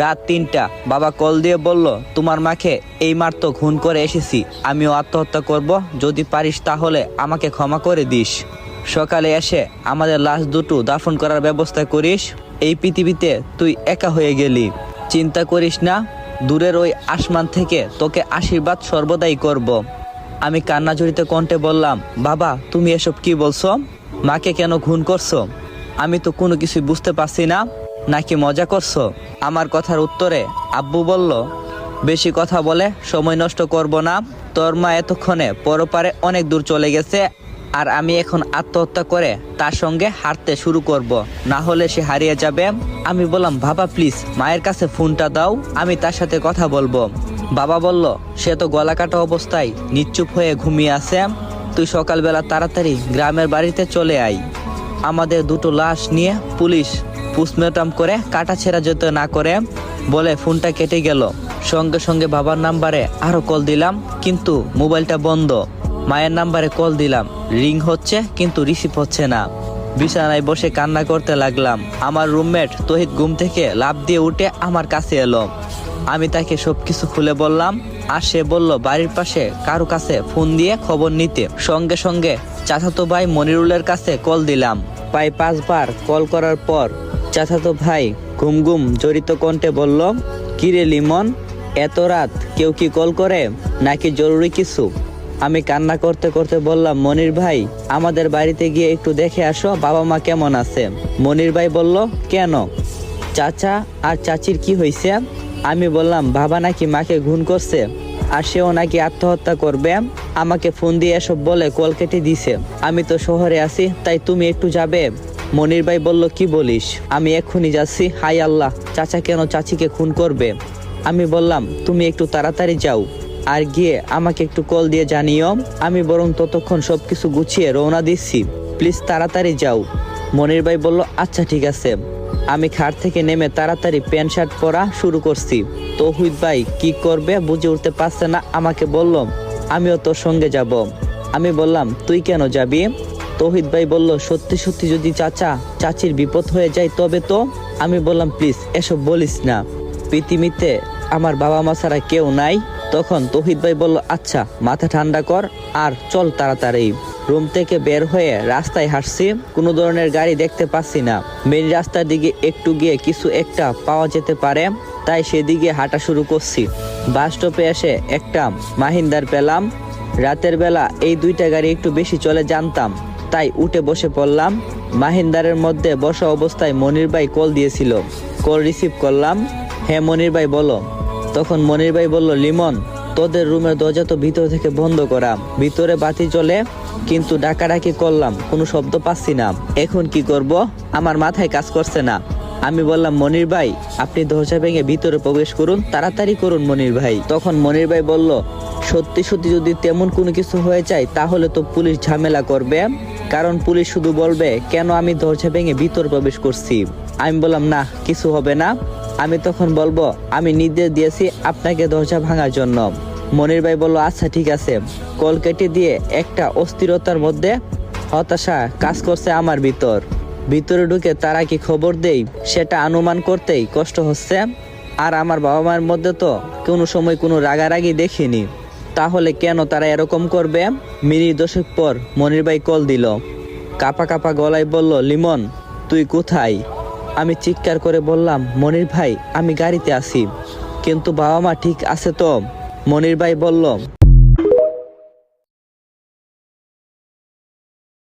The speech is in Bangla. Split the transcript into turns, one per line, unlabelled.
রাত ৩টা বাবা কল দিয়ে বলল, তোমার মাকে এই মাত্র খুন করে এসেছি, আমিও আত্মহত্যা করব, যদি পারিস তাহলে আমাকে ক্ষমা করে দিস। সকালে এসে আমাদের লাশ দুটো দাফন করার ব্যবস্থা করিস। এই পৃথিবীতে তুই একা হয়ে গেলি, চিন্তা করিস না, দূরের ওই আসমান থেকে তোকে আশীর্বাদ সর্বদাই করব। আমি কান্নাজড়িত কণ্ঠে বললাম, বাবা তুমি এসব কি বলছো? মাকে কেন খুন করছো? আমি তো কোনো কিছুই বুঝতে পারছি না, নাকি মজা করছো? আমার কথার উত্তরে আব্বু বলল, বেশি কথা বলে সময় নষ্ট করব না, তোর মা এতক্ষণে পরপারে অনেক দূর চলে গেছে, আর আমি এখন আত্মহত্যা করে তার সঙ্গে হাঁটতে শুরু করব, না হলে সে হারিয়ে যাবে। আমি বললাম, বাবা প্লিজ মায়ের কাছে ফোনটা দাও, আমি তার সাথে কথা বলবো। বাবা বলল, সে তো গলা কাটা অবস্থায় নিশ্চুপ হয়ে ঘুমিয়ে আছে, তুই সকালবেলা তাড়াতাড়ি গ্রামের বাড়িতে চলে আয়। আমাদের দুটো লাশ নিয়ে পুলিশ পোস্টমর্টম করে কাটা ছেঁড়া যেতে না করে বলে ফোনটা কেটে গেল। সঙ্গে সঙ্গে বাবার নাম্বারে আরো কল দিলাম, কিন্তু মোবাইলটা বন্ধ। মায়ের নাম্বারে কল দিলাম, রিং হচ্ছে কিন্তু রিসিভ হচ্ছে না। বিছানায় বসে কান্না করতে লাগলাম। আমার রুমমেট তহিদ ঘুম থেকে লাফ দিয়ে উঠে আমার কাছে এলো। আমি তাকে সবকিছু খুলে বললাম, আর সে বলল বাড়ির পাশে কারো কাছে ফোন দিয়ে খবর নিতে। সঙ্গে সঙ্গে চাচাতো ভাই মনিরুলের কাছে কল দিলাম। প্রায় 5 বার কল করার পর চাচাতো ভাই ঘুম ঘুম জড়িত কণ্ঠে বলল, কিরে লিমন, এত রাত কেউ কি কল করে, নাকি জরুরি কিছু? আমি কান্না করতে করতে বললাম, মনির ভাই আমাদের বাড়িতে গিয়ে একটু দেখে আসো বাবা মা কেমন আছে। মনির ভাই বলল, কেন, চাচা আর চাচির কি হয়েছে? আমি বললাম, বাবা নাকি মাকে খুন করছে, আর সেও নাকি আত্মহত্যা করবে। আমাকে ফোন দিয়ে এসব বলে কল কেটে দিছে। আমি তো শহরে আছি, তাই তুমি একটু যাবে? মনির ভাই বলল, কি বলিস, আমি এক্ষুনি যাচ্ছি। হাই আল্লাহ, চাচা কেন চাচিকে খুন করবে? আমি বললাম, তুমি একটু তাড়াতাড়ি যাও, আর গিয়ে আমাকে একটু কল দিয়ে জানিও। আমি বরং ততক্ষণ সবকিছু গুছিয়ে রওনা দিচ্ছি, প্লিজ তাড়াতাড়ি যাও। মনির ভাই বলল, আচ্ছা ঠিক আছে। আমি খাট থেকে নেমে তাড়াতাড়ি প্যান্ট শার্ট পরা শুরু করছি। তৌহিদ ভাই কি করবে বুঝে উঠতে পারছে না, আমাকে বলল, আমিও তোর সঙ্গে যাব। আমি বললাম, তুই কেন যাবি? তৌহিদ ভাই বলল, সত্যি সত্যি যদি চাচা চাচির বিপদ হয়ে যায় তবে তো। আমি বললাম, প্লিজ এসব বলিস না, পৃথিবীতে আমার বাবা মা ছাড়া কেউ নাই। তখন তৌহিদ ভাই বলল, আচ্ছা মাথা ঠান্ডা কর আর চল তাড়াতাড়ি। রুম থেকে বের হয়ে রাস্তায় হাঁটছি, কোনো ধরনের গাড়ি দেখতে পাচ্ছি না। মেন রাস্তার দিকে একটু গিয়ে কিছু একটা পাওয়া যেতে পারে, তাই সেদিকে হাঁটা শুরু করছি। বাস স্টপে এসে একটা মাহিন্দার পেলাম। রাতের বেলা এই দুইটা গাড়ি একটু বেশি চলে জানতাম, তাই উঠে বসে পড়লাম। মাহিন্দারের মধ্যে বসা অবস্থায় মনির ভাই কল দিয়েছিল, কল রিসিভ করলাম। হ্যাঁ মনির ভাই বলো। তখন মনির ভাই বলল, লিমন তোদের রুমের দরজা তো ভিতর থেকে বন্ধ করা, ভিতরে বাতি জ্বলে, কিন্তু ডাকাডাকি করলাম কোনো শব্দ পাচ্ছি না, এখন কি করব, আমার মাথায় কাজ করছে না। আমি বললাম, মনির ভাই আপনি দরজা ভেঙে ভিতরে প্রবেশ করুন, তাড়াতাড়ি করুন মনির ভাই। তখন মনির ভাই বলল, সত্যি সত্যি যদি তেমন কোনো কিছু হয়ে যায় তাহলে তো পুলিশ ঝামেলা করবে, কারণ পুলিশ শুধু বলবে কেন আমি দরজা ভেঙে ভিতরে প্রবেশ করছি। আমি বললাম, না কিছু হবে না। আমি তখন বলবো, আমি নির্দেশ দিয়েছি আপনাকে দরজা ভাঙার জন্য। মনির ভাই বলল, আচ্ছা ঠিক আছে। কল কেটে দিয়ে একটা অস্থিরতার মধ্যে হতাশা কাজ করছে আমার ভিতরে ঢুকে তারা কি খবর দেই সেটা অনুমান করতেই কষ্ট হচ্ছে। আর আমার বাবা মায়ের মধ্যে তো কোনো সময় কোনো রাগারাগি দেখিনি, তাহলে কেন তারা এরকম করবে? মিনিট 10 পর মনির ভাই কল দিল, কাপা কাপা গলায় বলল, লিমন তুই কোথায়? আমি চিৎকার করে বললাম, মনির ভাই আমি গাড়িতে আছি, কিন্তু বাবা মা ঠিক আছে তো? মনির ভাই বলল,